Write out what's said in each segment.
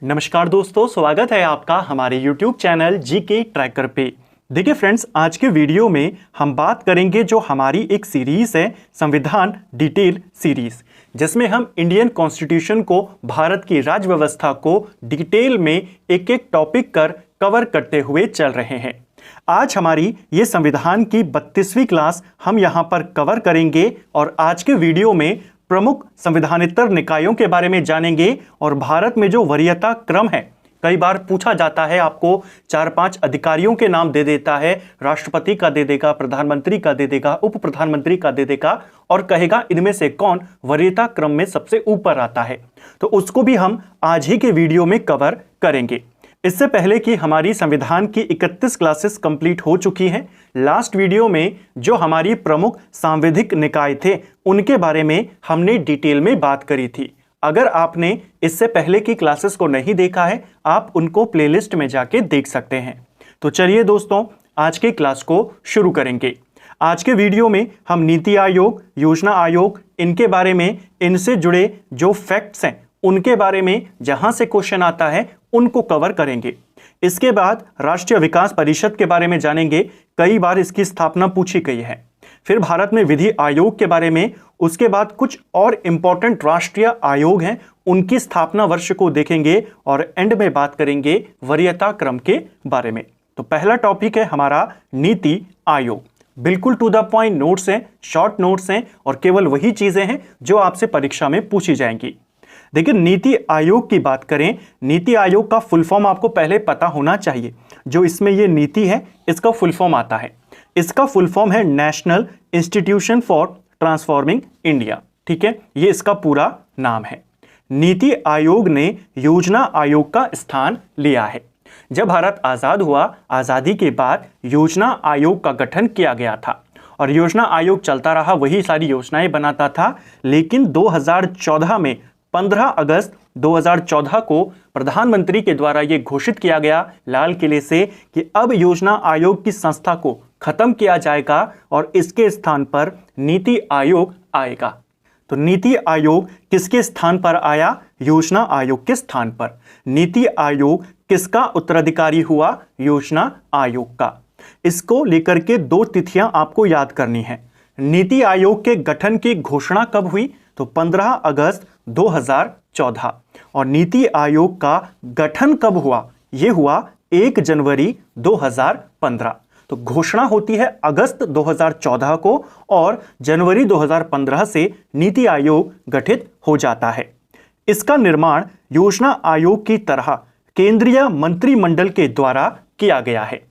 नमस्कार दोस्तों, स्वागत है आपका हमारे YouTube चैनल जीके ट्रैकर पे। देखिए फ्रेंड्स, आज के वीडियो में हम बात करेंगे जो हमारी एक सीरीज है संविधान डिटेल सीरीज, जिसमें हम इंडियन कॉन्स्टिट्यूशन को, भारत की राज्य व्यवस्था को डिटेल में एक एक टॉपिक कर कवर करते हुए चल रहे हैं। आज हमारी ये संविधान की 32वीं क्लास हम यहाँ पर कवर करेंगे और आज के वीडियो में प्रमुख संविधानेतर निकायों के बारे में जानेंगे और भारत में जो वरीयता क्रम है, कई बार पूछा जाता है, आपको 4-5 अधिकारियों के नाम दे देता है, राष्ट्रपति का दे देगा, प्रधानमंत्री का दे देगा, उप प्रधानमंत्री का दे देगा और कहेगा इनमें से कौन वरीयता क्रम में सबसे ऊपर आता है। तो उसको भी हम आज ही के वीडियो में कवर करेंगे। इससे पहले कि हमारी संविधान की 31 क्लासेस कंप्लीट हो चुकी हैं, लास्ट वीडियो में जो हमारी प्रमुख सांविधिक निकाय थे उनके बारे में हमने डिटेल में बात करी थी। अगर आपने इससे पहले की क्लासेस को नहीं देखा है, आप उनको प्लेलिस्ट में जाके देख सकते हैं। तो चलिए दोस्तों, आज के क्लास को शुरू करेंगे। आज के वीडियो में हम नीति आयोग, योजना आयोग, इनके बारे में, इनसे जुड़े जो फैक्ट्स हैं उनके बारे में जहां से क्वेश्चन आता है उनको कवर करेंगे। इसके बाद राष्ट्रीय विकास परिषद के बारे में जानेंगे, कई बार इसकी स्थापना पूछी गई है। फिर भारत में विधि आयोग के बारे में, उसके बाद कुछ और इंपॉर्टेंट राष्ट्रीय आयोग हैं उनकी स्थापना वर्ष को देखेंगे और एंड में बात करेंगे वरीयता क्रम के बारे में। तो पहला टॉपिक है हमारा नीति आयोग। बिल्कुल टू द पॉइंट नोट्स हैं, शॉर्ट नोट्स हैं और केवल वही चीजें हैं जो आपसे परीक्षा में पूछी जाएंगी। देखिए, नीति आयोग की बात करें, नीति आयोग का फुल फॉर्म आपको पहले पता होना चाहिए। जो इसमें ये नीति है, इसका फुल फॉर्म आता है, इसका फुल फॉर्म है national institution for transforming India. ठीक है, ये इसका पूरा नाम है। नीति आयोग ने योजना आयोग का स्थान लिया है। जब भारत आजाद हुआ, आजादी के बाद योजना आयोग का गठन किया गया था और योजना आयोग चलता रहा, वही सारी योजनाएं बनाता था। लेकिन 2014 में 15 अगस्त 2014 को प्रधानमंत्री के द्वारा यह घोषित किया गया लाल किले से कि अब योजना आयोग की संस्था को खत्म किया जाएगा और इसके स्थान पर नीति आयोग आएगा। तो नीति आयोग किसके स्थान पर आया? योजना आयोग के स्थान पर। नीति आयोग किसका उत्तराधिकारी हुआ? योजना आयोग का। इसको लेकर के 2 तिथियां आपको याद करनी है। नीति आयोग के गठन की घोषणा कब हुई? तो 15 अगस्त 2014। और नीति आयोग का गठन कब हुआ? यह हुआ 1 जनवरी 2015। तो घोषणा होती है अगस्त 2014 को और जनवरी 2015 से नीति आयोग गठित हो जाता है। इसका निर्माण योजना आयोग की तरह केंद्रीय मंत्रिमंडल के द्वारा किया गया है।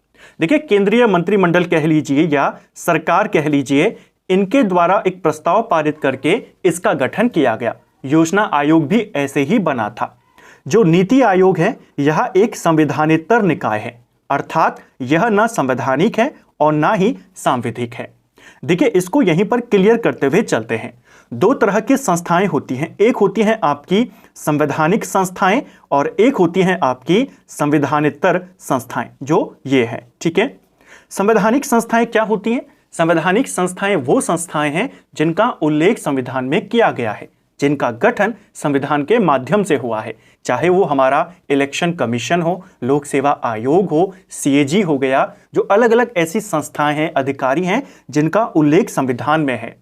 देखिए, केंद्रीय मंत्रिमंडल कह लीजिए या सरकार कह लीजिए, इनके द्वारा एक प्रस्ताव पारित करके इसका गठन किया गया। योजना आयोग भी ऐसे ही बना था। जो नीति आयोग है, यह एक संविधानेतर निकाय है, अर्थात यह ना संवैधानिक है और ना ही सांविधिक है। देखिए, इसको यहीं पर क्लियर करते हुए चलते हैं। 2 तरह की संस्थाएं होती हैं, एक होती हैं आपकी संवैधानिक संस्थाएं और एक होती हैं आपकी संविधानेतर संस्थाएं, जो ये है। ठीक है, संवैधानिक संस्थाएं क्या होती हैं? संवैधानिक संस्थाएं वो संस्थाएं हैं जिनका उल्लेख संविधान में किया गया है, जिनका गठन संविधान के माध्यम से हुआ है, चाहे वो हमारा इलेक्शन कमीशन हो, लोक सेवा आयोग हो, सीएजी हो गया, जो अलग अलग ऐसी संस्थाएं हैं, अधिकारी हैं जिनका उल्लेख संविधान में है।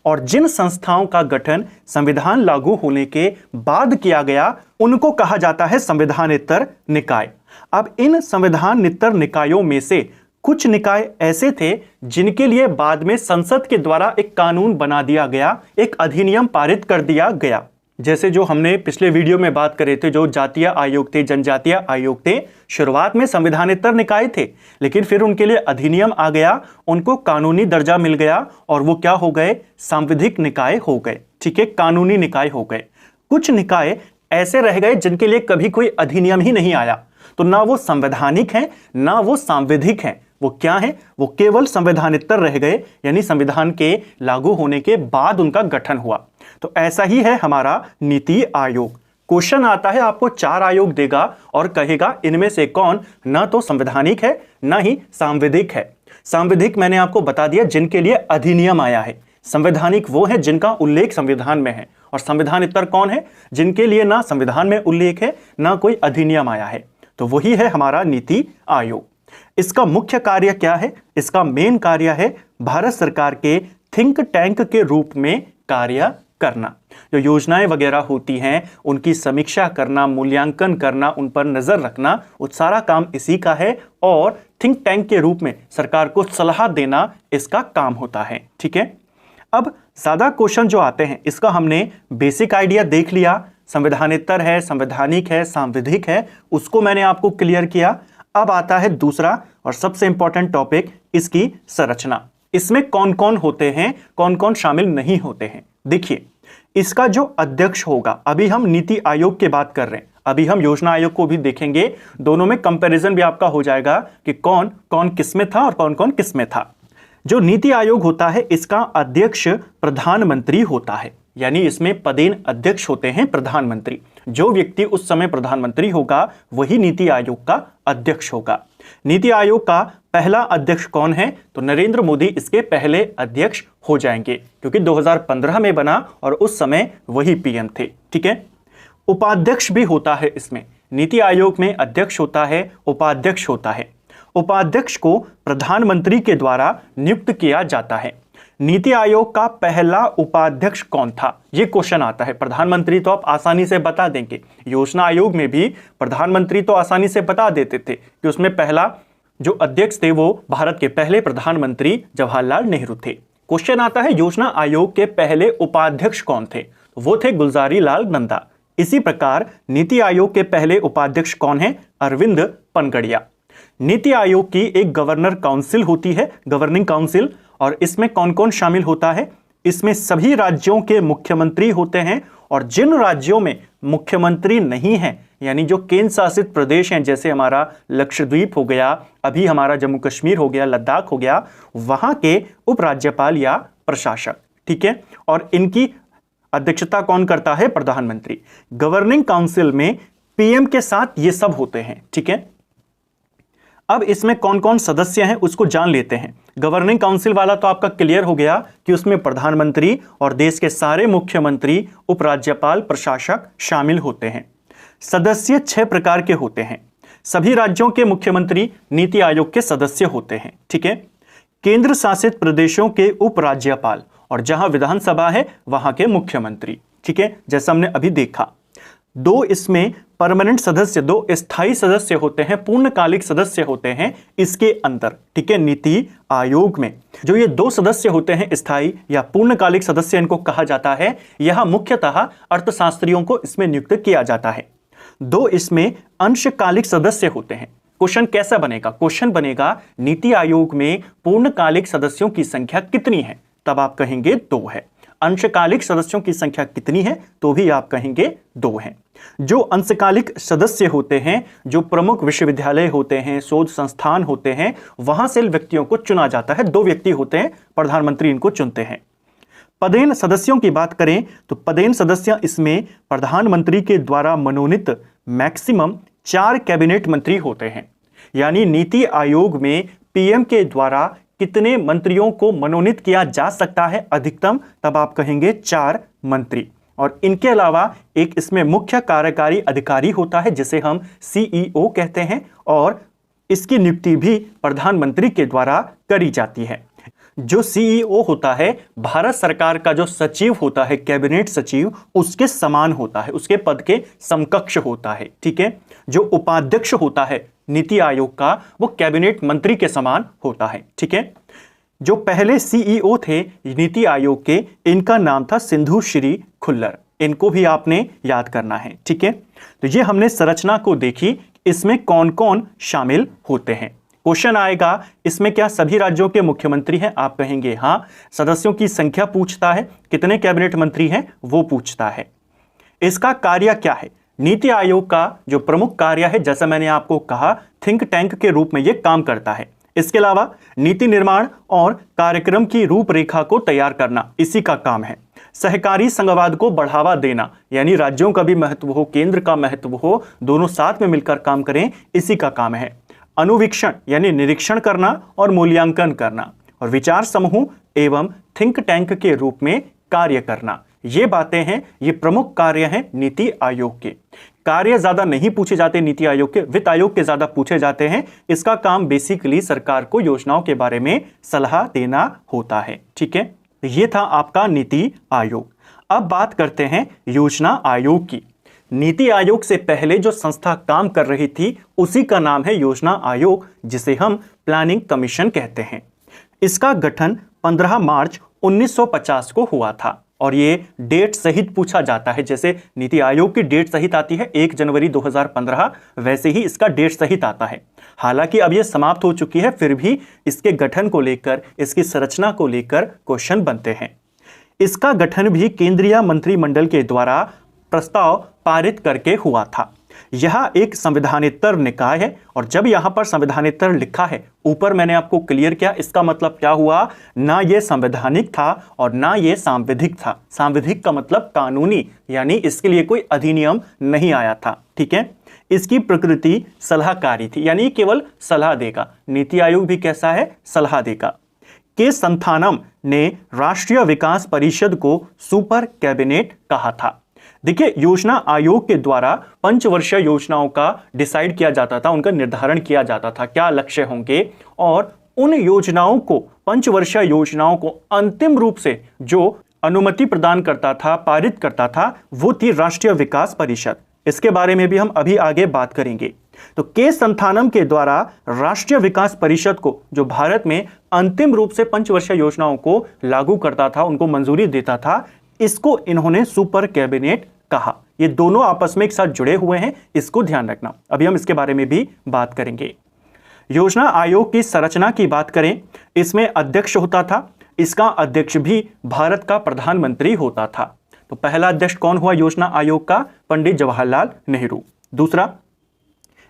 और जिन संस्थाओं का गठन संविधान लागू होने के बाद किया गया, उनको कहा जाता है संविधानेतर निकाय। अब इन संविधानेतर निकायों में से कुछ निकाय ऐसे थे जिनके लिए बाद में संसद के द्वारा एक कानून बना दिया गया, एक अधिनियम पारित कर दिया गया। जैसे जो हमने पिछले वीडियो में बात करे थे, जो जातीय आयोग थे, जनजातीय आयोग थे, शुरुआत में संविधानेतर निकाय थे, लेकिन फिर उनके लिए अधिनियम आ गया, उनको कानूनी दर्जा मिल गया और वो क्या हो गए? सांविधिक निकाय हो गए। ठीक है, कानूनी निकाय हो गए। कुछ निकाय ऐसे रह गए जिनके लिए कभी कोई अधिनियम ही नहीं आया, तो ना वो संवैधानिक हैं ना वो सांविधिक हैं। वो क्या है? वो केवल संवैधानेतर रह गए, यानी संविधान के लागू होने के बाद उनका गठन हुआ। तो ऐसा ही है हमारा नीति आयोग। क्वेश्चन आता है, आपको 4 आयोग देगा और कहेगा इनमें से कौन ना तो संवैधानिक है ना ही सांविधिक है। सांविधिक मैंने आपको बता दिया जिनके लिए अधिनियम आया है, संवैधानिक वो है जिनका उल्लेख संविधान में है और संविधानितर कौन है? जिनके लिए ना संविधान में उल्लेख है ना कोई अधिनियम आया है, तो वही है हमारा नीति आयोग। इसका मुख्य कार्य क्या है? इसका मेन कार्य है भारत सरकार के थिंक टैंक के रूप में कार्य करना। जो योजनाएं वगैरह होती हैं उनकी समीक्षा करना, मूल्यांकन करना, उन पर नजर रखना, वो सारा काम इसी का है और थिंक टैंक के रूप में सरकार को सलाह देना इसका काम होता है। ठीक है, अब ज्यादा क्वेश्चन जो आते हैं इसका हमने बेसिक आइडिया देख लिया, संवैधानिक है, संवैधानिक है, सांविधिक है, उसको मैंने आपको क्लियर किया। अब आता है दूसरा और सबसे इंपॉर्टेंट टॉपिक, इसकी संरचना। इसमें कौन कौन होते हैं, कौन कौन शामिल नहीं होते हैं। देखिए, इसका जो अध्यक्ष होगा, अभी हम नीति आयोग की बात कर रहे हैं, अभी हम योजना आयोग को भी देखेंगे, दोनों में कंपैरिजन भी आपका हो जाएगा कि कौन कौन किसमें था और कौन कौन किसमें था। जो नीति आयोग होता है इसका अध्यक्ष प्रधानमंत्री होता है, यानी इसमें पदेन अध्यक्ष होते हैं प्रधानमंत्री। जो व्यक्ति उस समय प्रधानमंत्री होगा वही नीति आयोग का अध्यक्ष होगा। नीति आयोग का पहला अध्यक्ष कौन है? तो नरेंद्र मोदी इसके पहले अध्यक्ष हो जाएंगे, क्योंकि 2015 में बना और उस समय वही पीएम थे। ठीक है, उपाध्यक्ष भी होता है इसमें। नीति आयोग में अध्यक्ष होता है, उपाध्यक्ष होता है। उपाध्यक्ष को प्रधानमंत्री के द्वारा नियुक्त किया जाता है। नीति आयोग का पहला उपाध्यक्ष कौन था, यह क्वेश्चन आता है। प्रधानमंत्री तो आप आसानी से बता देंगे, योजना आयोग में भी प्रधानमंत्री तो आसानी से बता देते थे कि उसमें पहला जो अध्यक्ष थे वो भारत के पहले प्रधानमंत्री जवाहरलाल नेहरू थे। क्वेश्चन आता है योजना आयोग के पहले उपाध्यक्ष कौन थे? वो थे गुलजारी लाल नंदा। इसी प्रकार नीति आयोग के पहले उपाध्यक्ष कौन है? अरविंद पनगड़िया। नीति आयोग की एक गवर्नर काउंसिल होती है, गवर्निंग काउंसिल, और इसमें कौन कौन शामिल होता है? इसमें सभी राज्यों के मुख्यमंत्री होते हैं, और जिन राज्यों में मुख्यमंत्री नहीं है, यानी जो केंद्र शासित प्रदेश हैं, जैसे हमारा लक्षद्वीप हो गया, अभी हमारा जम्मू कश्मीर हो गया, लद्दाख हो गया, वहां के उपराज्यपाल या प्रशासक। ठीक है, और इनकी अध्यक्षता कौन करता है? प्रधानमंत्री। गवर्निंग काउंसिल में पीएम के साथ ये सब होते हैं। ठीक है, अब इसमें कौन कौन सदस्य हैं उसको जान लेते हैं। गवर्निंग काउंसिल वाला तो आपका क्लियर हो गया कि उसमें प्रधानमंत्री और देश के सारे मुख्यमंत्री, उपराज्यपाल, प्रशासक शामिल होते हैं। सदस्य 6 प्रकार के होते हैं। सभी राज्यों के मुख्यमंत्री नीति आयोग के सदस्य होते हैं। ठीक है, केंद्र शासित प्रदेशों के उपराज्यपाल, और जहां विधानसभा है वहां के मुख्यमंत्री। ठीक है, जैसा हमने अभी देखा। 2 इसमें परमानेंट सदस्य, 2 स्थायी सदस्य होते हैं, पूर्णकालिक सदस्य होते हैं इसके अंदर। ठीक है, नीति आयोग में जो ये 2 सदस्य होते हैं, स्थायी या पूर्णकालिक सदस्य इनको कहा जाता है, यह मुख्यतः अर्थशास्त्रियों को इसमें नियुक्त किया जाता है। 2 इसमें अंशकालिक सदस्य होते हैं। क्वेश्चन कैसा बनेगा? क्वेश्चन बनेगा नीति आयोग में पूर्णकालिक सदस्यों की संख्या कितनी है, तब आप कहेंगे 2 है। अंशकालिक सदस्यों की संख्या कितनी है, तो भी आप कहेंगे 2 है। जो अंशकालिक सदस्य होते हैं, जो प्रमुख विश्वविद्यालय होते हैं, शोध संस्थान होते हैं, वहां से व्यक्तियों को चुना जाता है। 2 व्यक्ति होते हैं, प्रधानमंत्री इनको चुनते हैं। पदेन सदस्यों की बात करें तो पदेन सदस्य इसमें प्रधानमंत्री के द्वारा मनोनीत मैक्सिमम 4 कैबिनेट मंत्री होते हैं। यानी नीति आयोग में पीएम के द्वारा कितने मंत्रियों को मनोनीत किया जा सकता है अधिकतम, तब आप कहेंगे 4 मंत्री। और इनके अलावा एक इसमें मुख्य कार्यकारी अधिकारी होता है जिसे हम सीईओ कहते हैं, और इसकी नियुक्ति भी प्रधानमंत्री के द्वारा करी जाती है। जो सीईओ होता है भारत सरकार का जो सचिव होता है, कैबिनेट सचिव, उसके समान होता है, उसके पद के समकक्ष होता है। ठीक है, जो उपाध्यक्ष होता है नीति आयोग का वो कैबिनेट मंत्री के समान होता है। ठीक है, जो पहले सीईओ थे नीति आयोग के, इनका नाम था सिंधु श्री खुल्लर। इनको भी आपने याद करना है। ठीक है, तो ये हमने संरचना को देखी, इसमें कौन कौन शामिल होते हैं। क्वेश्चन आएगा इसमें क्या सभी राज्यों के मुख्यमंत्री हैं, आप कहेंगे हाँ। सदस्यों की संख्या पूछता है, कितने कैबिनेट मंत्री हैं वो पूछता है। इसका कार्य क्या है? नीति आयोग का जो प्रमुख कार्य है, जैसा मैंने आपको कहा, थिंक टैंक के रूप में यह काम करता है। इसके अलावा नीति निर्माण और कार्यक्रम की रूपरेखा को तैयार करना इसी का काम है। सहकारी संघवाद को बढ़ावा देना, यानी राज्यों का भी महत्व हो, केंद्र का महत्व हो, दोनों साथ में मिलकर काम करें, इसी का काम है। अनुवीक्षण यानी निरीक्षण करना और मूल्यांकन करना, और विचार समूह एवं थिंक टैंक के रूप में कार्य करना, ये बातें हैं, ये प्रमुख कार्य हैं नीति आयोग के। कार्य ज्यादा नहीं पूछे जाते नीति आयोग के, वित्त आयोग के ज्यादा पूछे जाते हैं। इसका काम बेसिकली सरकार को योजनाओं के बारे में सलाह देना होता है। ठीक है, ये था आपका नीति आयोग। अब बात करते हैं योजना आयोग की। नीति आयोग से पहले जो संस्था काम कर रही थी उसी का नाम है योजना आयोग, जिसे हम प्लानिंग कमीशन कहते हैं। इसका गठन 15 मार्च 1950 को हुआ था और ये डेट सहित पूछा जाता है। जैसे नीति आयोग की डेट सहित आती है 1 जनवरी 2015, वैसे ही इसका डेट सहित आता है। हालांकि अब ये समाप्त हो चुकी है, फिर भी इसके गठन को लेकर, इसकी संरचना को लेकर क्वेश्चन बनते हैं। इसका गठन भी केंद्रीय मंत्रिमंडल के द्वारा प्रस्ताव पारित करके हुआ था। यह एक संविधानेतर निकाय है और जब यहां पर संविधानेतर लिखा है, ऊपर मैंने आपको क्लियर किया, इसका मतलब क्या हुआ, ना ये संवैधानिक था और ना ये सांविधिक था। सांविधिक का मतलब कानूनी, यानी इसके लिए कोई अधिनियम नहीं आया था। ठीक है, इसकी प्रकृति सलाहकारी थी, यानी केवल सलाह देगा। नीति आयोग भी कैसा है, सलाह देगा। के संथानम ने राष्ट्रीय विकास परिषद को सुपर कैबिनेट कहा था। देखिए, योजना आयोग के द्वारा पंचवर्षीय योजनाओं का डिसाइड किया जाता था, उनका निर्धारण किया जाता था, क्या लक्ष्य होंगे, और उन योजनाओं को, पंचवर्षीय योजनाओं को अंतिम रूप से जो अनुमति प्रदान करता था, पारित करता था, वो थी राष्ट्रीय विकास परिषद। इसके बारे में भी हम अभी आगे बात करेंगे। तो के संथानम के द्वारा राष्ट्रीय विकास परिषद को, जो भारत में अंतिम रूप से पंचवर्षीय योजनाओं को लागू करता था, उनको मंजूरी देता था, इसको इन्होंने सुपर कैबिनेट कहा। ये दोनों आपस में एक साथ जुड़े हुए हैं, इसको ध्यान रखना। अभी हम इसके बारे में भी बात करेंगे। योजना आयोग की संरचना की बात करें, इसमें अध्यक्ष होता था। इसका अध्यक्ष भी भारत का प्रधानमंत्री होता था। तो पहला अध्यक्ष कौन हुआ योजना आयोग का, पंडित जवाहरलाल नेहरू। दूसरा,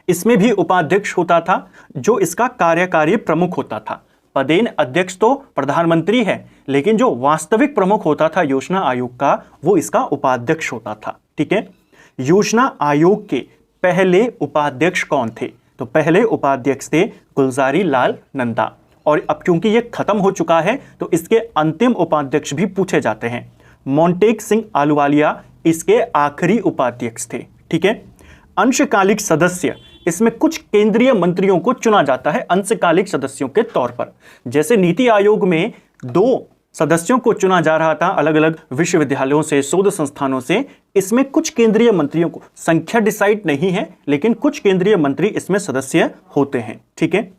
इसमें भी उपाध्यक्ष होता था, जो इसका कार्यकारी प्रमुख होता था। पदेन अध्यक्ष तो प्रधानमंत्री है, लेकिन जो वास्तविक प्रमुख होता था योजना आयोग का, वो इसका उपाध्यक्ष होता था। ठीक है, योजना आयोग के पहले उपाध्यक्ष कौन थे, तो पहले उपाध्यक्ष थे गुलजारी लाल नंदा। और अब क्योंकि ये खत्म हो चुका है तो इसके अंतिम उपाध्यक्ष भी पूछे जाते हैं। मोंटेक सिंह आलूवालिया इसके आखिरी उपाध्यक्ष थे। ठीक है, अंशकालिक सदस्य, इसमें कुछ केंद्रीय मंत्रियों को चुना जाता है अंशकालिक सदस्यों के तौर पर। जैसे नीति आयोग में 2 सदस्यों को चुना जा रहा था अलग अलग विश्वविद्यालयों से, शोध संस्थानों से, इसमें कुछ केंद्रीय मंत्रियों को, संख्या डिसाइड नहीं है, लेकिन कुछ केंद्रीय मंत्री इसमें सदस्य होते हैं। ठीक है,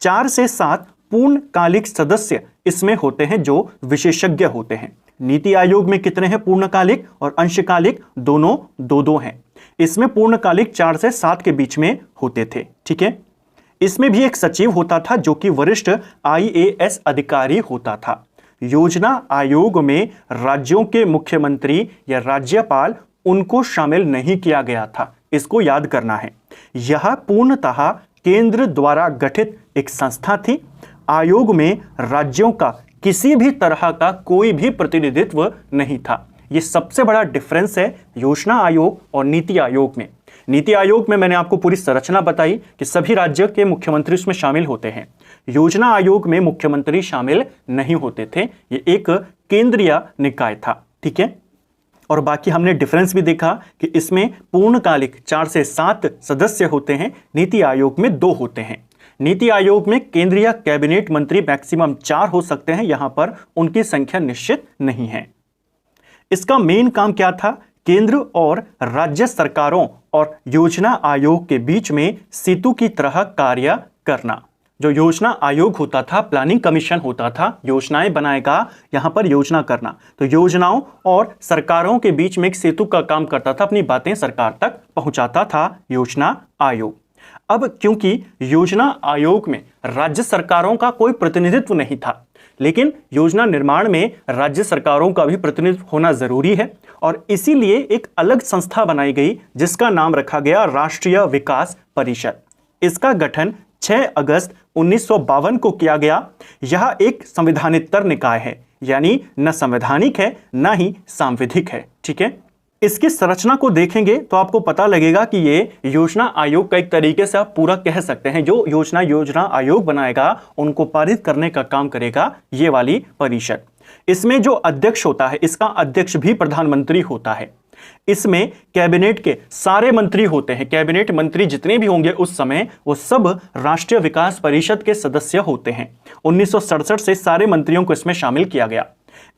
4 से 7 पूर्णकालिक सदस्य इसमें होते हैं जो विशेषज्ञ होते हैं। नीति आयोग में कितने हैं पूर्णकालिक और अंशकालिक, दोनों 2-2 हैं। इसमें पूर्णकालिक 4 से 7 के बीच में होते थे। ठीक है, इसमें भी एक सचिव होता था जो कि वरिष्ठ IAS अधिकारी होता था। योजना आयोग में राज्यों के मुख्यमंत्री या राज्यपाल, उनको शामिल नहीं किया गया था, इसको याद करना है। यह पूर्णतः केंद्र द्वारा गठित एक संस्था थी। आयोग में राज्यों का किसी भी तरह का कोई भी प्रतिनिधित्व नहीं था। ये सबसे बड़ा डिफरेंस है योजना आयोग और नीति आयोग में। नीति आयोग में मैंने आपको पूरी संरचना बताई कि सभी राज्य के मुख्यमंत्री उसमें शामिल होते हैं। योजना आयोग में मुख्यमंत्री शामिल नहीं होते थे, ये एक केंद्रीय निकाय था। ठीक है, और बाकी हमने डिफरेंस भी देखा कि इसमें पूर्णकालिक 4 से 7 सदस्य होते हैं, नीति आयोग में 2 होते हैं। नीति आयोग में केंद्रीय कैबिनेट मंत्री मैक्सिमम 4 हो सकते हैं, यहां पर उनकी संख्या निश्चित नहीं है। इसका मेन काम क्या था, केंद्र और राज्य सरकारों और योजना आयोग के बीच में सेतु की तरह कार्य करना। जो योजना आयोग होता था, प्लानिंग कमीशन होता था, योजनाएं बनाएगा, यहां पर योजना करना, तो योजनाओं और सरकारों के बीच में एक सेतु का काम करता था, अपनी बातें सरकार तक पहुंचाता था योजना आयोग। अब क्योंकि योजना आयोग में राज्य सरकारों का कोई प्रतिनिधित्व नहीं था, लेकिन योजना निर्माण में राज्य सरकारों का भी प्रतिनिधित्व होना जरूरी है, और इसीलिए एक अलग संस्था बनाई गई जिसका नाम रखा गया राष्ट्रीय विकास परिषद। इसका गठन 6 अगस्त 1952 को किया गया। यह एक संवैधानिक निकाय है, यानी न संवैधानिक है न ही सांविधिक है। ठीक है, इसकी संरचना को देखेंगे तो आपको पता लगेगा कि ये योजना आयोग का एक तरीके से आप पूरा कह सकते हैं। जो योजना आयोग बनाएगा, उनको पारित करने का काम करेगा ये वाली परिषद। इसमें जो अध्यक्ष होता है, इसका अध्यक्ष भी प्रधानमंत्री होता है। इसमें कैबिनेट के सारे मंत्री होते हैं, कैबिनेट मंत्री जितने भी होंगे उस समय वो सब राष्ट्रीय विकास परिषद के सदस्य होते हैं। 1967 से सारे मंत्रियों को इसमें शामिल किया गया।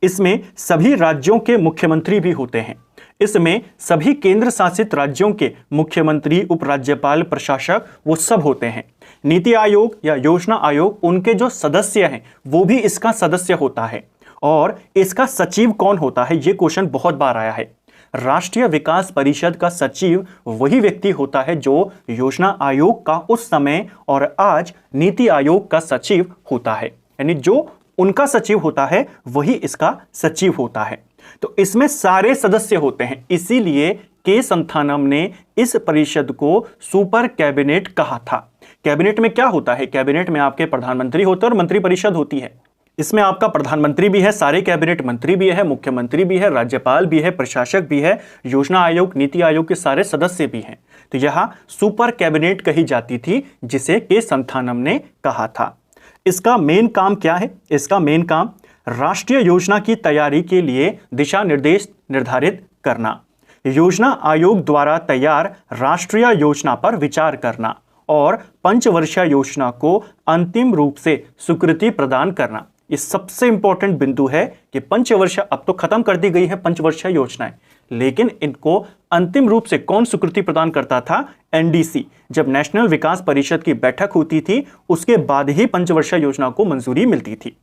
इसमें सभी राज्यों के मुख्यमंत्री भी होते हैं। इसमें सभी केंद्र शासित राज्यों के मुख्यमंत्री, उपराज्यपाल, प्रशासक वो सब होते हैं। नीति आयोग या योजना आयोग, उनके जो सदस्य हैं वो भी इसका सदस्य होता है। और इसका सचिव कौन होता है, ये क्वेश्चन बहुत बार आया है। राष्ट्रीय विकास परिषद का सचिव वही व्यक्ति होता है जो योजना आयोग का उस समय और आज नीति आयोग का सचिव होता है, यानी जो उनका सचिव होता है वही इसका सचिव होता है। तो इसमें सारे सदस्य होते हैं, इसीलिए के संथानम ने इस परिषद को सुपर कैबिनेट कहा था। कैबिनेट में क्या होता है, कैबिनेट में आपके प्रधानमंत्री होते हैं और मंत्री परिषद होती है। इसमें आपका प्रधानमंत्री भी है, सारे कैबिनेट मंत्री भी है, मुख्यमंत्री भी है, राज्यपाल भी है, प्रशासक भी है, योजना आयोग, नीति आयोग के सारे सदस्य भी हैं। तो यह सुपर कैबिनेट कही जाती थी, जिसे के संथानम ने कहा था। इसका मेन काम क्या है, इसका मेन काम राष्ट्रीय योजना की तैयारी के लिए दिशा निर्देश निर्धारित करना, योजना आयोग द्वारा तैयार राष्ट्रीय योजना पर विचार करना और पंचवर्षीय योजना को अंतिम रूप से स्वीकृति प्रदान करना। ये सबसे इंपॉर्टेंट बिंदु है कि पंचवर्षीय, अब तो खत्म कर दी गई है पंचवर्षीय योजनाएं, लेकिन इनको अंतिम रूप से कौन स्वीकृति प्रदान करता था, एनडीसी। जब नेशनल विकास परिषद की बैठक होती थी उसके बाद ही पंचवर्षीय योजना को मंजूरी मिलती थी।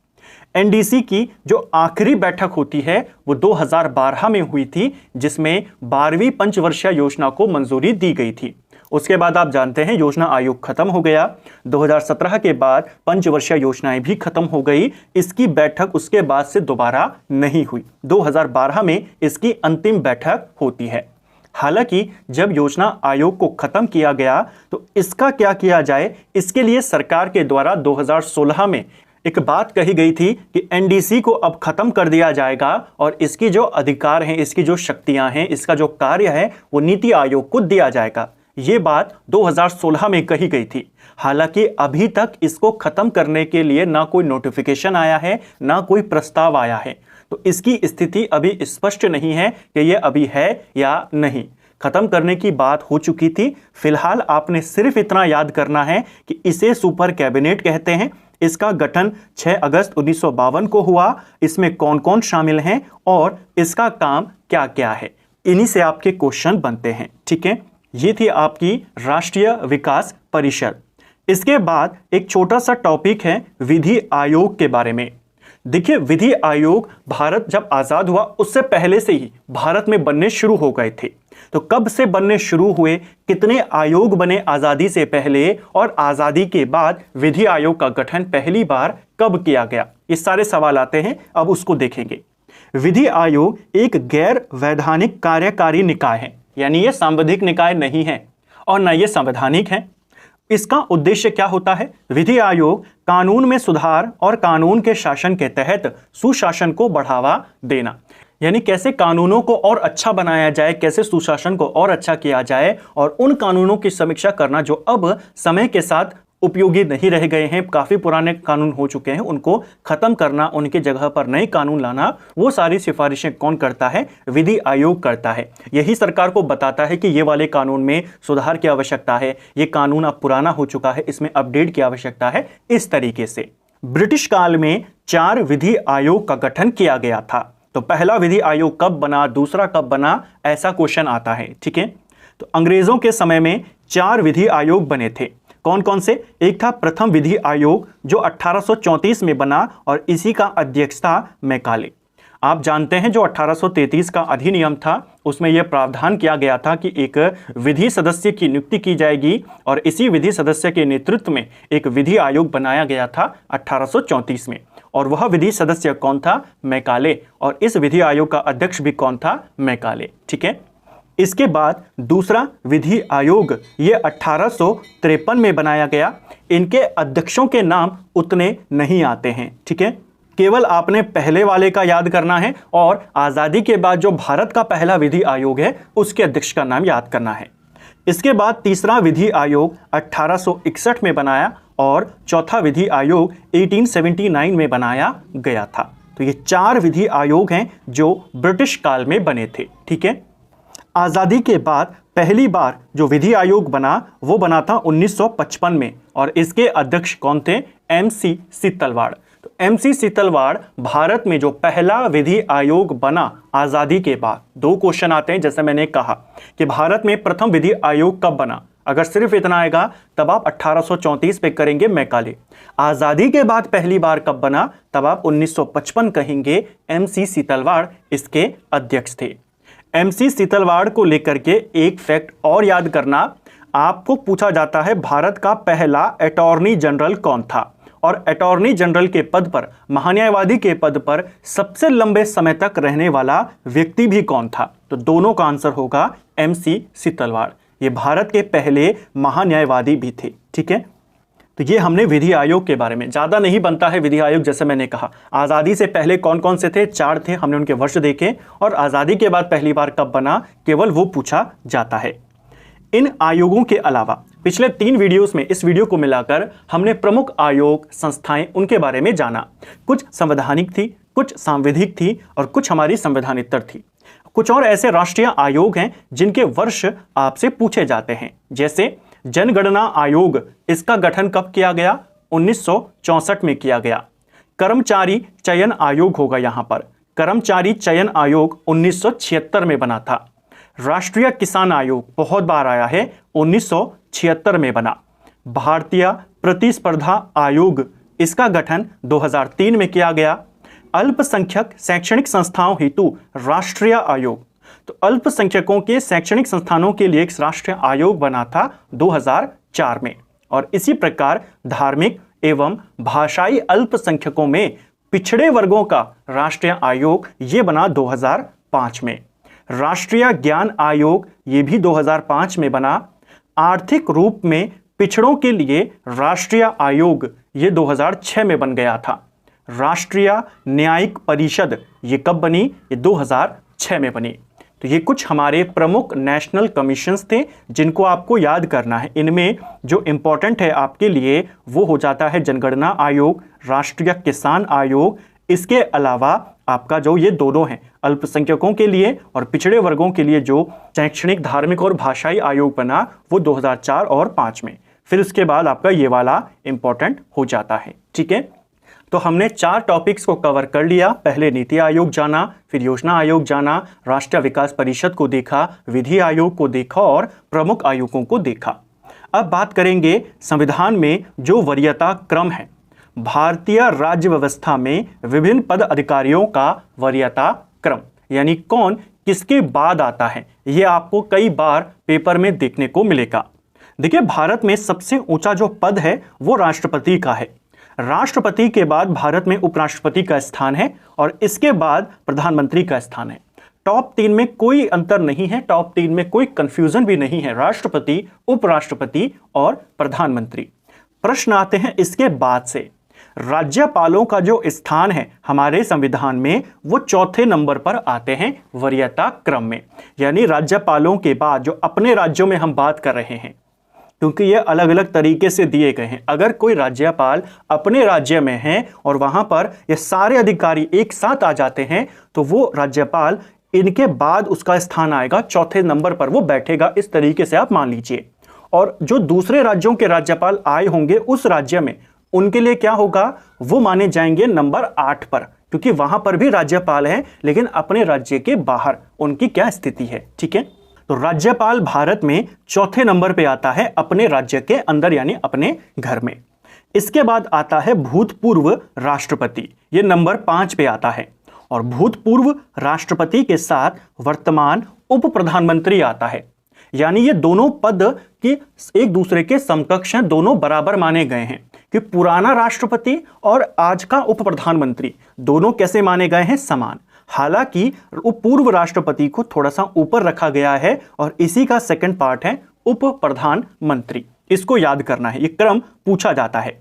एनडीसी की जो आखिरी बैठक होती है वो 2012 में हुई थी, जिसमें 12वीं पंचवर्षीय योजना को मंजूरी दी गई थी। उसके बाद आप जानते हैं योजना आयोग खत्म हो गया। 2017 के बाद पंचवर्षीय योजनाएं भी खत्म हो गई। इसकी बैठक उसके बाद से दोबारा नहीं हुई। 2012 में इसकी अंतिम बैठक होती है। हालांकि जब योजना आयोग को खत्म किया गया तो इसका क्या किया जाए, इसके लिए सरकार के द्वारा 2016 में एक बात कही गई थी कि एनडीसी को अब खत्म कर दिया जाएगा और इसकी जो अधिकार हैं, इसकी जो शक्तियां हैं, इसका जो कार्य है वो नीति आयोग को दिया जाएगा। ये बात 2016 में कही गई थी। हालांकि अभी तक इसको खत्म करने के लिए ना कोई नोटिफिकेशन आया है, ना कोई प्रस्ताव आया है। तो इसकी स्थिति अभी स्पष्ट नहीं है कि ये अभी है या नहीं। खत्म करने की बात हो चुकी थी। फिलहाल आपने सिर्फ इतना याद करना है कि इसे सुपर कैबिनेट कहते हैं। इसका गठन 6 अगस्त 1952 को हुआ। इसमें कौन कौन शामिल हैं और इसका काम क्या क्या है, इन्हीं से आपके क्वेश्चन बनते हैं। ठीक है, ये थी आपकी राष्ट्रीय विकास परिषद। इसके बाद एक छोटा सा टॉपिक है विधि आयोग के बारे में। देखिए, विधि आयोग भारत जब आजाद हुआ उससे पहले से ही भारत में बनने शुरू हो गए थे। तो कब से बनने शुरू हुए, कितने आयोग बने आजादी से पहले और आजादी के बाद विधि आयोग का गठन पहली बार कब किया गया, ये सारे सवाल आते हैं। अब उसको देखेंगे। विधि आयोग एक गैर वैधानिक कार्यकारी निकाय है, यानी ये सांविधिक निकाय नहीं है और न ये संवैधानिक है। इसका उद्देश्य क्या होता है? विधि आयोग कानून में सुधार और कानून के शासन के तहत सुशासन को बढ़ावा देना, यानी कैसे कानूनों को और अच्छा बनाया जाए, कैसे सुशासन को और अच्छा किया जाए और उन कानूनों की समीक्षा करना जो अब समय के साथ उपयोगी नहीं रह गए हैं, काफ़ी पुराने कानून हो चुके हैं, उनको ख़त्म करना, उनके जगह पर नए कानून लाना, वो सारी सिफारिशें कौन करता है? विधि आयोग करता है। यही सरकार को बताता है कि ये वाले कानून में सुधार की आवश्यकता है, ये कानून अब पुराना हो चुका है, इसमें अपडेट की आवश्यकता है। इस तरीके से ब्रिटिश काल में 4 विधि आयोग का गठन किया गया था। तो पहला विधि आयोग कब बना, दूसरा कब बना, ऐसा क्वेश्चन आता है। ठीक है, तो अंग्रेजों के समय में 4 विधि आयोग बने थे। कौन कौन से? एक था प्रथम विधि आयोग जो 1834 में बना और इसी का अध्यक्ष था मैकाले। आप जानते हैं जो 1833 का अधिनियम था उसमें यह प्रावधान किया गया था कि एक विधि सदस्य की नियुक्ति की जाएगी और इसी विधि सदस्य के नेतृत्व में एक विधि आयोग बनाया गया था 1834 में। और वह विधि सदस्य कौन था? मैकाले। और इस विधि आयोग का अध्यक्ष भी कौन था? मैकाले। ठीक है, इसके बाद दूसरा विधि आयोग ये 1853 में बनाया गया। इनके अध्यक्षों के नाम उतने नहीं आते हैं। ठीक है, केवल आपने पहले वाले का याद करना है और आज़ादी के बाद जो भारत का पहला विधि आयोग है उसके अध्यक्ष का नाम याद करना है। इसके बाद तीसरा विधि आयोग 1861 में बनाया और चौथा विधि आयोग 1879 में बनाया गया था। तो तो ये 4 विधि आयोग हैं जो ब्रिटिश काल में बने थे। ठीक है, आज़ादी के बाद पहली बार जो विधि आयोग बना वो बना था 1955 में, और इसके अध्यक्ष कौन थे? MC सीतलवाड़। तो MC सीतलवाड़ भारत में जो पहला विधि आयोग बना आज़ादी के बाद। 2 क्वेश्चन आते हैं, जैसे मैंने कहा कि भारत में प्रथम विधि आयोग कब बना। अगर सिर्फ इतना आएगा तब आप 1834 पे करेंगे मैकाले। आज़ादी के बाद पहली बार कब बना, तब आप 1955 कहेंगे। MC सीतलवाड़ इसके अध्यक्ष थे। MC सीतलवाड़ को लेकर के एक फैक्ट और याद करना, आपको पूछा जाता है भारत का पहला अटॉर्नी जनरल कौन था, और अटॉर्नी जनरल के पद पर, महान्यायवादी के पद पर सबसे लंबे समय तक रहने वाला व्यक्ति भी कौन था? तो दोनों का आंसर होगा MC सीतलवाड़। ये भारत के पहले महान्यायवादी भी थे। ठीक है, तो ये हमने विधि आयोग के बारे में। ज़्यादा नहीं बनता है विधि आयोग, जैसे मैंने कहा आज़ादी से पहले कौन कौन से थे? 4 थे, हमने उनके वर्ष देखे, और आज़ादी के बाद पहली बार कब बना केवल वो पूछा जाता है। इन आयोगों के अलावा पिछले 3 वीडियोस में, इस वीडियो को मिलाकर हमने प्रमुख आयोग संस्थाएं उनके बारे में जाना। कुछ संवैधानिक थी, कुछ सांविधिक थी, और कुछ हमारी संवैधानितर थी। कुछ और ऐसे राष्ट्रीय आयोग हैं जिनके वर्ष आपसे पूछे जाते हैं, जैसे जनगणना आयोग, इसका गठन कब किया गया? 1964 में किया गया। कर्मचारी चयन आयोग होगा यहाँ पर, कर्मचारी चयन आयोग 1976 में बना था। राष्ट्रीय किसान आयोग बहुत बार आया है, 1976 में बना। भारतीय प्रतिस्पर्धा आयोग, इसका गठन 2003 में किया गया। अल्पसंख्यक शैक्षणिक संस्थाओं हेतु राष्ट्रीय आयोग, तो अल्पसंख्यकों के शैक्षणिक संस्थानों के लिए एक राष्ट्रीय आयोग बना था 2004 में। और इसी प्रकार धार्मिक एवं भाषाई अल्पसंख्यकों में पिछड़े वर्गों का राष्ट्रीय आयोग ये बना 2005 में। राष्ट्रीय ज्ञान आयोग ये भी 2005 में बना। आर्थिक रूप में पिछड़ों के लिए राष्ट्रीय आयोग ये 2006 में बन गया था। राष्ट्रीय न्यायिक परिषद ये कब बनी? ये 2006 में बनी। तो ये कुछ हमारे प्रमुख नेशनल कमीशंस थे जिनको आपको याद करना है। इनमें जो इंपॉर्टेंट है आपके लिए वो हो जाता है जनगणना आयोग, राष्ट्रीय किसान आयोग। इसके अलावा आपका जो ये दोनों हैं अल्पसंख्यकों के लिए और पिछड़े वर्गों के लिए जो शैक्षणिक, धार्मिक और भाषाई आयोग बना वो 2004 और 5 में। फिर उसके बाद आपका ये वाला इंपॉर्टेंट हो जाता है। ठीक है, तो हमने 4 टॉपिक्स को कवर कर लिया। पहले नीति आयोग जाना, फिर योजना आयोग जाना, राष्ट्रीय विकास परिषद को देखा, विधि आयोग को देखा और प्रमुख आयोगों को देखा। अब बात करेंगे संविधान में जो वरीयता क्रम है। भारतीय राज्य व्यवस्था में विभिन्न पद अधिकारियों का वरीयता क्रम, यानी कौन किसके बाद आता है, ये आपको कई बार पेपर में देखने को मिलेगा। देखिए, भारत में सबसे ऊंचा जो पद है वो राष्ट्रपति का है। राष्ट्रपति के बाद भारत में उपराष्ट्रपति का स्थान है और इसके बाद प्रधानमंत्री का स्थान है। टॉप 3 में कोई अंतर नहीं है, टॉप 3 में कोई कंफ्यूजन भी नहीं है, राष्ट्रपति, उपराष्ट्रपति और प्रधानमंत्री। प्रश्न आते हैं इसके बाद से। राज्यपालों का जो स्थान है हमारे संविधान में वो 4थे नंबर पर आते हैं वरीयता क्रम में, यानी राज्यपालों के बाद जो अपने राज्यों में हम बात कर रहे हैं, क्योंकि ये अलग अलग तरीके से दिए गए हैं। अगर कोई राज्यपाल अपने राज्य में है और वहां पर ये सारे अधिकारी एक साथ आ जाते हैं तो वो राज्यपाल, इनके बाद उसका स्थान आएगा 4थे नंबर पर, वो बैठेगा। इस तरीके से आप मान लीजिए। और जो दूसरे राज्यों के राज्यपाल आए होंगे उस राज्य में, उनके लिए क्या होगा, वो माने जाएंगे नंबर 8 पर, क्योंकि वहां पर भी राज्यपाल हैं लेकिन अपने राज्य के बाहर उनकी क्या स्थिति है। ठीक है, तो राज्यपाल भारत में 4थे नंबर पे आता है अपने राज्य के अंदर, यानी अपने घर में। इसके बाद आता है भूतपूर्व राष्ट्रपति, ये नंबर 5 पे आता है। और भूतपूर्व राष्ट्रपति के साथ वर्तमान उप प्रधानमंत्री आता है, यानी ये दोनों पद की एक दूसरे के समकक्ष हैं, दोनों बराबर माने गए हैं कि पुराना राष्ट्रपति और आज का उप प्रधानमंत्री दोनों कैसे माने गए हैं, समान। हालांकि पूर्व राष्ट्रपति को थोड़ा सा ऊपर रखा गया है और इसी का सेकंड पार्ट है उप प्रधानमंत्री। इसको याद करना है, ये क्रम पूछा जाता है।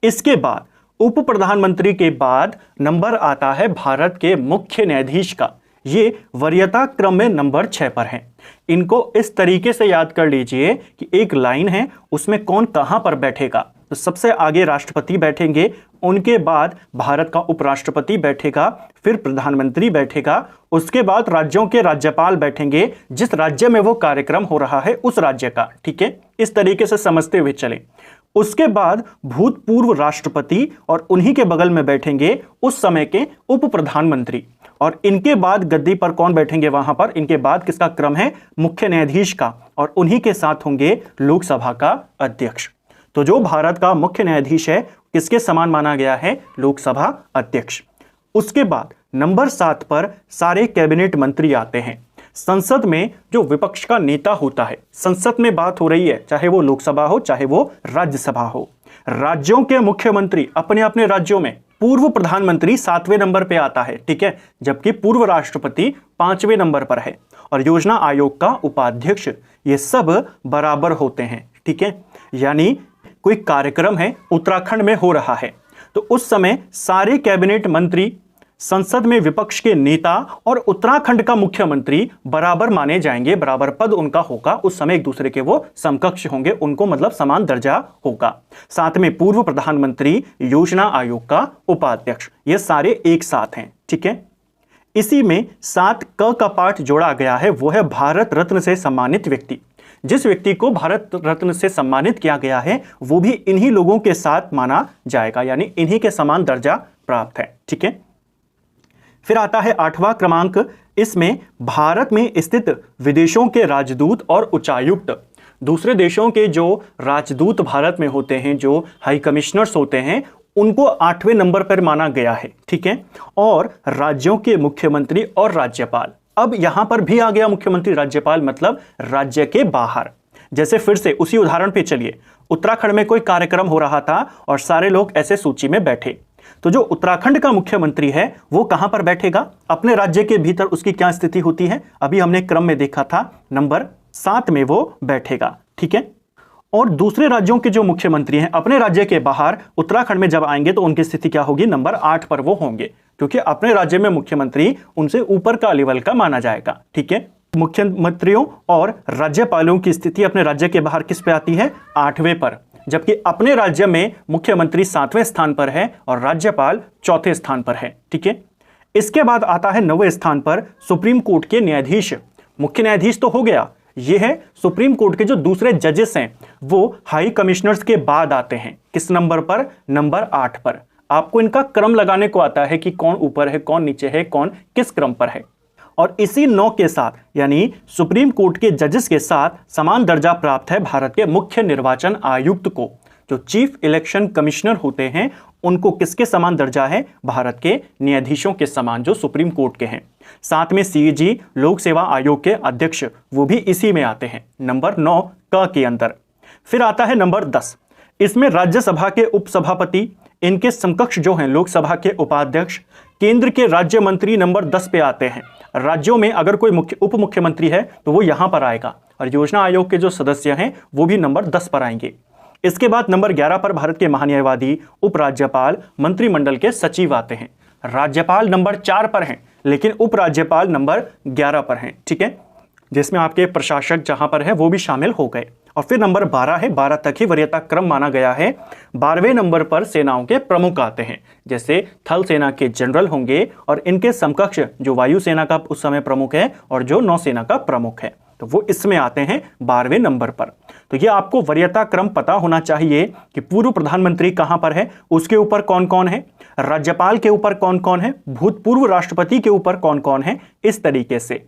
इसके बाद उप प्रधानमंत्री के बाद नंबर आता है भारत के मुख्य न्यायाधीश का, ये वरीयता क्रम में नंबर 6 पर है। इनको इस तरीके से याद कर लीजिए कि एक लाइन है, उसमें कौन कहां पर बैठेगा। तो तो सबसे आगे राष्ट्रपति बैठेंगे, उनके बाद भारत का उपराष्ट्रपति बैठेगा, फिर प्रधानमंत्री बैठेगा, उसके बाद राज्यों के राज्यपाल बैठेंगे, जिस राज्य में वो कार्यक्रम हो रहा है उस राज्य का। ठीक है, इस तरीके से समझते हुए चले। उसके बाद भूतपूर्व राष्ट्रपति और उन्हीं के बगल में बैठेंगे उस समय के उप प्रधानमंत्री, और इनके बाद गद्दी पर कौन बैठेंगे वहां पर, इनके बाद किसका क्रम है, मुख्य न्यायाधीश का, और उन्हीं के साथ होंगे लोकसभा का अध्यक्ष। तो जो भारत का मुख्य न्यायाधीश है किसके समान माना गया है, लोकसभा अध्यक्ष। उसके बाद नंबर 7 पर सारे कैबिनेट मंत्री आते हैं। संसद में जो विपक्ष का नेता होता है, संसद में बात हो रही है, चाहे वो लोकसभा हो चाहे वो राज्यसभा हो, राज्यों के मुख्यमंत्री अपने अपने राज्यों में, पूर्व प्रधानमंत्री 7वें नंबर पे आता है, ठीक है, जबकि पूर्व राष्ट्रपति 5वें नंबर पर है, और योजना आयोग का उपाध्यक्ष, ये सब बराबर होते हैं। ठीक है, यानी कोई कार्यक्रम है उत्तराखंड में हो रहा है, तो उस समय सारे कैबिनेट मंत्री, संसद में विपक्ष के नेता और उत्तराखंड का मुख्यमंत्री बराबर माने जाएंगे, बराबर पद उनका होगा। उस समय एक दूसरे के वो समकक्ष होंगे, उनको मतलब समान दर्जा होगा। साथ में पूर्व प्रधानमंत्री, योजना आयोग का उपाध्यक्ष, ये सारे एक साथ हैं। ठीक है, इसी में 7 क का पाठ जोड़ा गया है, वो है भारत रत्न से सम्मानित व्यक्ति। जिस व्यक्ति को भारत रत्न से सम्मानित किया गया है वो भी इन्हीं लोगों के साथ माना जाएगा, यानी इन्हीं के समान दर्जा प्राप्त है। ठीक है, फिर आता है 8वां क्रमांक। इसमें भारत में स्थित विदेशों के राजदूत और उच्चायुक्त, दूसरे देशों के जो राजदूत भारत में होते हैं, जो हाई कमिश्नर्स होते हैं, उनको 8वें नंबर पर माना गया है। ठीक है, और राज्यों के मुख्यमंत्री और राज्यपाल। अब यहां पर भी आ गया मुख्यमंत्री राज्यपाल, मतलब राज्य के बाहर। जैसे फिर से उसी उदाहरण पे चलिए, उत्तराखंड में कोई कार्यक्रम हो रहा था और सारे लोग ऐसे सूची में बैठे, तो जो उत्तराखंड का मुख्यमंत्री है वो कहां पर बैठेगा, अपने राज्य के भीतर उसकी क्या स्थिति होती है, अभी हमने क्रम में देखा था, नंबर 7 में वो बैठेगा। ठीक है, और दूसरे राज्यों के जो मुख्यमंत्री हैं अपने राज्य के बाहर उत्तराखंड में जब आएंगे तो उनकी स्थिति क्या होगी, नंबर 8 पर वो होंगे, क्योंकि अपने राज्य में मुख्यमंत्री उनसे ऊपर का लेवल का माना जाएगा। ठीक है, मुख्यमंत्रियों और राज्यपालों की स्थिति अपने राज्य के बाहर किस पे आती है, 8वें पर, जबकि अपने राज्य में मुख्यमंत्री 7वें स्थान पर है और राज्यपाल 4थे स्थान पर है। ठीक है, इसके बाद आता है 9वें स्थान पर सुप्रीम कोर्ट के न्यायाधीश। मुख्य न्यायाधीश तो हो गया, ये है सुप्रीम कोर्ट के जो दूसरे जजेस हैं वो हाई कमिश्नर्स के बाद आते हैं। किस नंबर पर, नंबर 8 पर। आपको इनका क्रम लगाने को आता है कि कौन ऊपर है, कौन नीचे है, कौन किस क्रम पर है। और इसी 9 के साथ, यानी सुप्रीम कोर्ट के जजेस के साथ समान दर्जा प्राप्त है भारत के मुख्य निर्वाचन आयुक्त को। जो चीफ इलेक्शन कमिश्नर होते हैं उनको किसके समान दर्जा है, भारत के न्यायाधीशों के समान, जो सुप्रीम कोर्ट के हैं। साथ में सीएजी, लोक सेवा आयोग के अध्यक्ष, वो भी इसी में आते हैं, नंबर 9 क के अंदर। फिर आता है नंबर 10। इसमें राज्यसभा के उपसभापति, इनके समकक्ष जो हैं लोकसभा के उपाध्यक्ष, केंद्र के राज्य मंत्री नंबर 10 पे आते हैं। राज्यों में अगर कोई उप मुख्यमंत्री है तो वो यहां पर आएगा, और योजना आयोग के जो सदस्य हैं वो भी नंबर 10 पर आएंगे। इसके बाद नंबर 11 पर भारत के महान्यायवादी, उपराज्यपाल, मंत्रिमंडल के सचिव आते हैं। राज्यपाल नंबर 4 पर हैं, लेकिन उपराज्यपाल नंबर 11 पर हैं। ठीक है, जिसमें आपके प्रशासक जहां पर है वो भी शामिल हो गए। और फिर नंबर 12 है, 12 तक ही वरीयता क्रम माना गया है। 12वें नंबर पर सेनाओं के प्रमुख आते हैं, जैसे थल सेना के जनरल होंगे और इनके समकक्ष जो वायुसेना का उस समय प्रमुख है और जो नौसेना का प्रमुख है, तो वो इसमें आते हैं 12वें नंबर पर। तो ये आपको वरीयता क्रम पता होना चाहिए कि पूर्व प्रधानमंत्री कहां पर है, उसके ऊपर कौन कौन है, राज्यपाल के ऊपर कौन कौन है, भूतपूर्व राष्ट्रपति के ऊपर कौन कौन है। इस तरीके से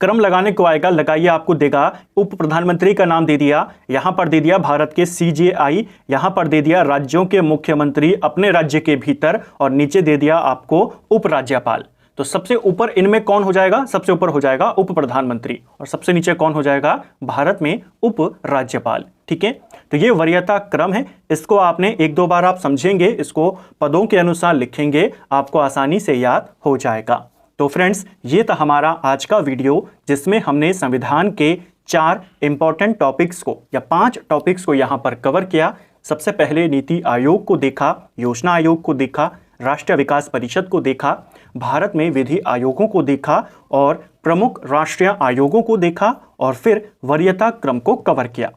क्रम लगाने को आएगा, लगाइए, आपको देगा उप प्रधानमंत्री का नाम दे दिया, यहां पर दे दिया भारत के सीजेआई, यहां पर दे दिया राज्यों के मुख्यमंत्री अपने राज्य के भीतर, और नीचे दे दिया आपको उपराज्यपाल। तो सबसे ऊपर इनमें कौन हो जाएगा, सबसे ऊपर हो जाएगा उप प्रधानमंत्री, और सबसे नीचे कौन हो जाएगा, भारत में उप राज्यपाल। ठीक है, तो ये वरीयता क्रम है, इसको आपने 1-2 बार आप समझेंगे, इसको पदों के अनुसार लिखेंगे, आपको आसानी से याद हो जाएगा। तो फ्रेंड्स, ये था हमारा आज का वीडियो, जिसमें हमने संविधान के 4 इंपॉर्टेंट टॉपिक्स को या 5 टॉपिक्स को यहाँ पर कवर किया। सबसे पहले नीति आयोग को देखा, योजना आयोग को देखा, राष्ट्रीय विकास परिषद को देखा, भारत में विधि आयोगों को देखा और प्रमुख राष्ट्रीय आयोगों को देखा, और फिर वरीयता क्रम को कवर किया।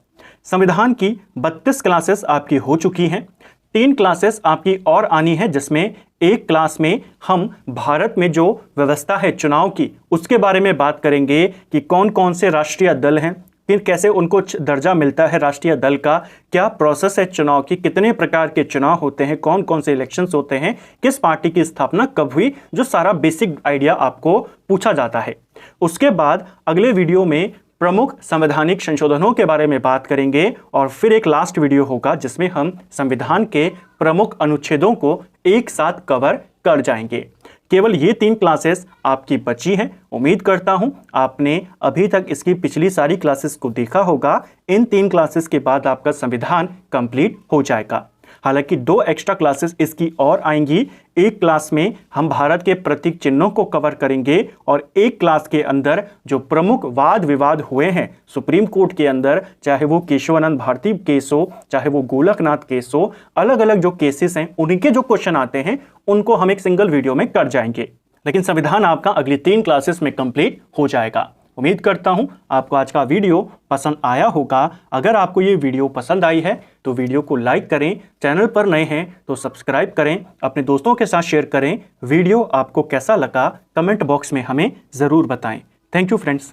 संविधान की 32 क्लासेस आपकी हो चुकी हैं। 3 क्लासेस आपकी और आनी है, जिसमें एक क्लास में हम भारत में जो व्यवस्था है चुनाव की उसके बारे में बात करेंगे कि कौन कौन से राष्ट्रीय दल हैं, फिर कैसे उनको दर्जा मिलता है राष्ट्रीय दल का, क्या प्रोसेस है चुनाव की, कितने प्रकार के चुनाव होते हैं, कौन कौन से इलेक्शंस होते हैं, किस पार्टी की स्थापना कब हुई, जो सारा बेसिक आइडिया आपको पूछा जाता है। उसके बाद अगले वीडियो में प्रमुख संवैधानिक संशोधनों के बारे में बात करेंगे और फिर एक लास्ट वीडियो होगा जिसमें हम संविधान के प्रमुख अनुच्छेदों को एक साथ कवर कर जाएंगे। केवल ये 3 क्लासेस आपकी बची हैं। उम्मीद करता हूं आपने अभी तक इसकी पिछली सारी क्लासेस को देखा होगा। इन 3 क्लासेस के बाद आपका संविधान कंप्लीट हो जाएगा। हालांकि 2 एक्स्ट्रा क्लासेस इसकी और आएंगी। एक क्लास में हम भारत के प्रतीक चिन्हों को कवर करेंगे और एक क्लास के अंदर जो प्रमुख वाद विवाद हुए हैं सुप्रीम कोर्ट के अंदर, चाहे वो केशवानंद भारती केस हो, चाहे वो गोलकनाथ केस हो, अलग अलग जो केसेस हैं उनके जो क्वेश्चन आते हैं उनको हम एक सिंगल वीडियो में कर जाएंगे। लेकिन संविधान आपका अगली 3 क्लासेस में कंप्लीट हो जाएगा। उम्मीद करता हूं आपको आज का वीडियो पसंद आया होगा। अगर आपको ये वीडियो पसंद आई है तो वीडियो को लाइक करें, चैनल पर नए हैं तो सब्सक्राइब करें, अपने दोस्तों के साथ शेयर करें। वीडियो आपको कैसा लगा कमेंट बॉक्स में हमें ज़रूर बताएं। Thank you friends.